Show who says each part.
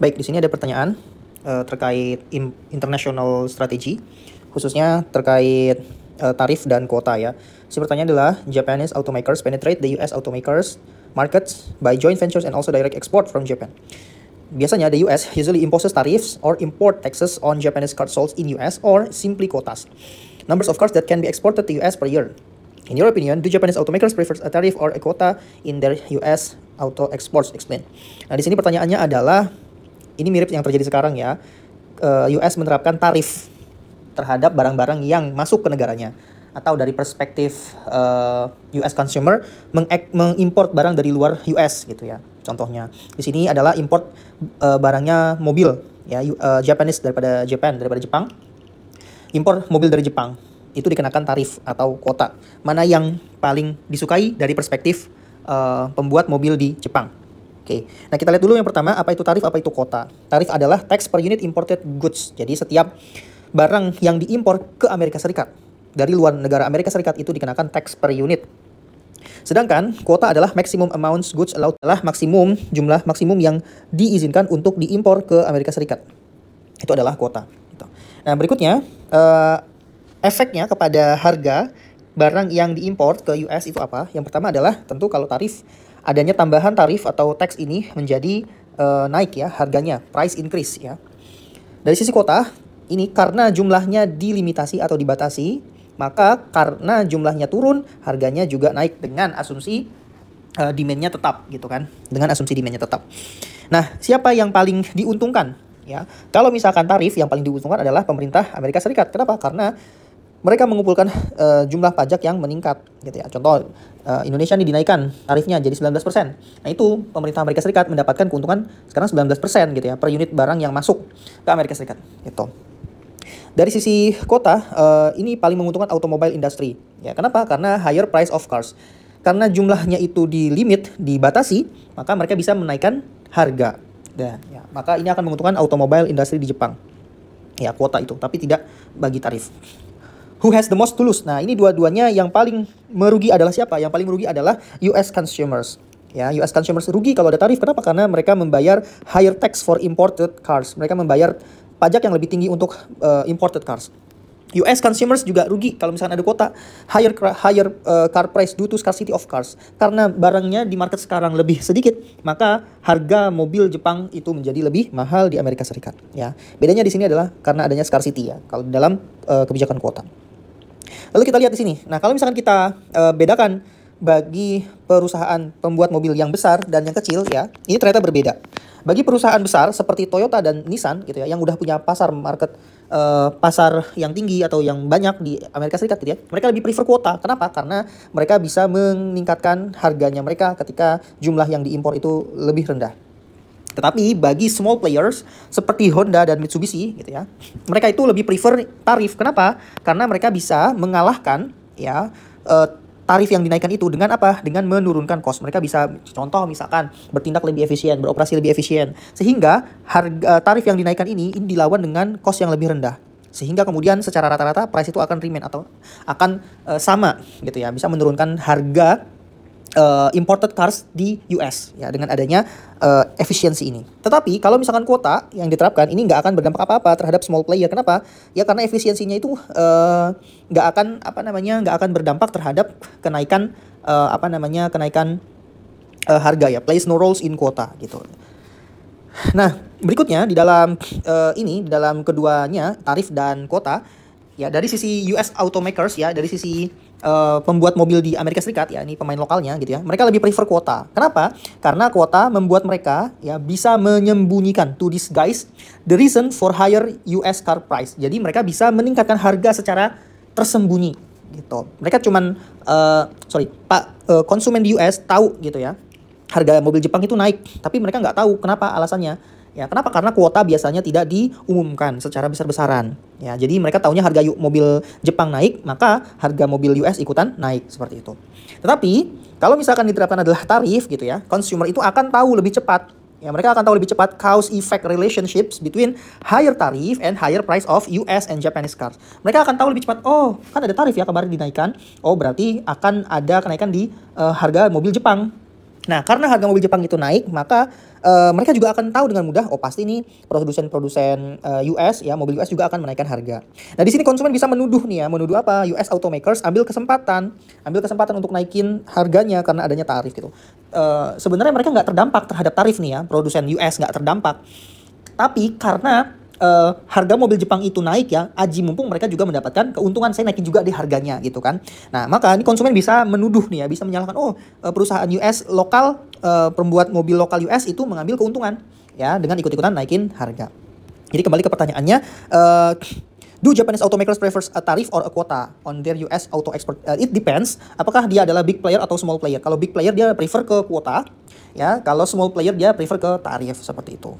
Speaker 1: Baik, di sini ada pertanyaan terkait international strategy, khususnya terkait tarif dan kuota ya. Si pertanyaan adalah Japanese automakers penetrate the US automakers markets by joint ventures and also direct export from Japan. Biasanya the US usually imposes tariffs or import taxes on Japanese cars sold in US or simply quotas. Numbers of cars that can be exported to US per year. In your opinion, do Japanese automakers prefer a tariff or a quota in their US auto exports? Explain. Nah, di sini pertanyaannya adalah, ini mirip yang terjadi sekarang ya. US menerapkan tarif terhadap barang-barang yang masuk ke negaranya, atau dari perspektif US consumer mengimport barang dari luar US gitu ya. Contohnya di sini adalah import barangnya mobil ya, Japanese daripada Jepang. Impor mobil dari Jepang itu dikenakan tarif atau kuota. Mana yang paling disukai dari perspektif pembuat mobil di Jepang? Oke, nah kita lihat dulu yang pertama, apa itu tarif, apa itu kuota. Tarif adalah tax per unit imported goods. Jadi setiap barang yang diimpor ke Amerika Serikat dari luar negara Amerika Serikat itu dikenakan tax per unit. Sedangkan kuota adalah maximum amounts goods allowed, adalah jumlah maksimum yang diizinkan untuk diimpor ke Amerika Serikat. Itu adalah kuota. Nah berikutnya, efeknya kepada harga barang yang diimpor ke US itu apa? Yang pertama adalah tentu kalau tarif, adanya tambahan tarif atau tax ini menjadi naik ya harganya, price increase ya. Dari sisi kuota, ini karena jumlahnya dilimitasi atau dibatasi, maka karena jumlahnya turun, harganya juga naik dengan asumsi demand-nya tetap gitu kan. Dengan asumsi demand-nya tetap. Nah, siapa yang paling diuntungkan? Ya, kalau misalkan tarif, yang paling diuntungkan adalah pemerintah Amerika Serikat. Kenapa? Karena mereka mengumpulkan jumlah pajak yang meningkat gitu ya. Contoh, Indonesia ini dinaikkan tarifnya jadi 19%. Nah itu pemerintah Amerika Serikat mendapatkan keuntungan sekarang 19% gitu ya per unit barang yang masuk ke Amerika Serikat gitu. Dari sisi kota, ini paling menguntungkan automobile industry ya. Kenapa? Karena higher price of cars. Karena jumlahnya itu dibatasi, maka mereka bisa menaikkan harga. Dan ya, maka ini akan menguntungkan automobile industry di Jepang. Ya, kuota itu, tapi tidak bagi tarif. Who has the most to lose? Nah, ini dua-duanya yang paling merugi adalah siapa? Yang paling merugi adalah US consumers. Ya, US consumers rugi kalau ada tarif. Kenapa? Karena mereka membayar higher tax for imported cars. Mereka membayar pajak yang lebih tinggi untuk imported cars. US consumers juga rugi kalau misalkan ada kuota higher car price due to scarcity of cars. Karena barangnya di market sekarang lebih sedikit, maka harga mobil Jepang itu menjadi lebih mahal di Amerika Serikat. Ya, bedanya di sini adalah karena adanya scarcity ya. Kalau dalam kebijakan kuota. Lalu kita lihat di sini. Nah, kalau misalkan kita bedakan bagi perusahaan pembuat mobil yang besar dan yang kecil ya, ini ternyata berbeda. Bagi perusahaan besar seperti Toyota dan Nissan gitu ya, yang udah punya pasar yang tinggi atau yang banyak di Amerika Serikat gitu ya, mereka lebih prefer kuota. Kenapa? Karena mereka bisa meningkatkan harganya mereka ketika jumlah yang diimpor itu lebih rendah. Tetapi bagi small players seperti Honda dan Mitsubishi gitu ya, mereka itu lebih prefer tarif. Kenapa? Karena mereka bisa mengalahkan ya tarif yang dinaikkan itu dengan apa? Dengan menurunkan cost. Mereka bisa contoh misalkan bertindak lebih efisien, beroperasi lebih efisien. Sehingga harga tarif yang dinaikkan ini dilawan dengan cost yang lebih rendah. Sehingga kemudian secara rata-rata price itu akan remain atau akan sama gitu ya. Bisa menurunkan harga imported cars di US ya dengan adanya efisiensi ini. Tetapi kalau misalkan kuota yang diterapkan ini nggak akan berdampak apa-apa terhadap small player. Kenapa? Ya karena efisiensinya itu nggak akan berdampak terhadap kenaikan harga ya. Plays no roles in quota gitu. Nah berikutnya di dalam keduanya tarif dan kuota ya, dari sisi US automakers ya, dari sisi pembuat mobil di Amerika Serikat ya, ini pemain lokalnya gitu ya, mereka lebih prefer kuota. Kenapa? Karena kuota membuat mereka ya bisa menyembunyikan, to disguise the reason for higher US car price. Jadi mereka bisa meningkatkan harga secara tersembunyi gitu. Mereka cuman konsumen di US tahu gitu ya, harga mobil Jepang itu naik, tapi mereka nggak tahu kenapa alasannya. Ya, kenapa? Karena kuota biasanya tidak diumumkan secara besar-besaran. Ya, jadi mereka taunya harga mobil Jepang naik, maka harga mobil US ikutan naik seperti itu. Tetapi kalau misalkan diterapkan adalah tarif gitu ya, consumer itu akan tahu lebih cepat. Ya, mereka akan tahu lebih cepat cause effect relationships between higher tariff and higher price of US and Japanese cars. Mereka akan tahu lebih cepat. Oh, kan ada tarif ya kemarin dinaikkan. Oh, berarti akan ada kenaikan di harga mobil Jepang. Nah, karena harga mobil Jepang itu naik, maka mereka juga akan tahu dengan mudah, oh pasti nih produsen-produsen US ya, mobil US juga akan menaikkan harga. Nah, di sini konsumen bisa menuduh nih ya, menuduh apa? US automakers ambil kesempatan untuk naikin harganya karena adanya tarif gitu. Sebenarnya mereka nggak terdampak terhadap tarif nih ya, produsen US nggak terdampak. Tapi karena harga mobil Jepang itu naik ya, aji mumpung mereka juga mendapatkan keuntungan, saya naikin juga di harganya gitu kan. Nah, maka ini konsumen bisa menuduh nih ya, bisa menyalahkan, oh perusahaan US lokal, pembuat mobil lokal US itu mengambil keuntungan ya dengan ikut-ikutan naikin harga. Jadi kembali ke pertanyaannya, do Japanese automakers prefers a tariff or a quota on their US auto export? It depends, apakah dia adalah big player atau small player. Kalau big player dia prefer ke kuota, ya. Kalau small player dia prefer ke tarif, seperti itu.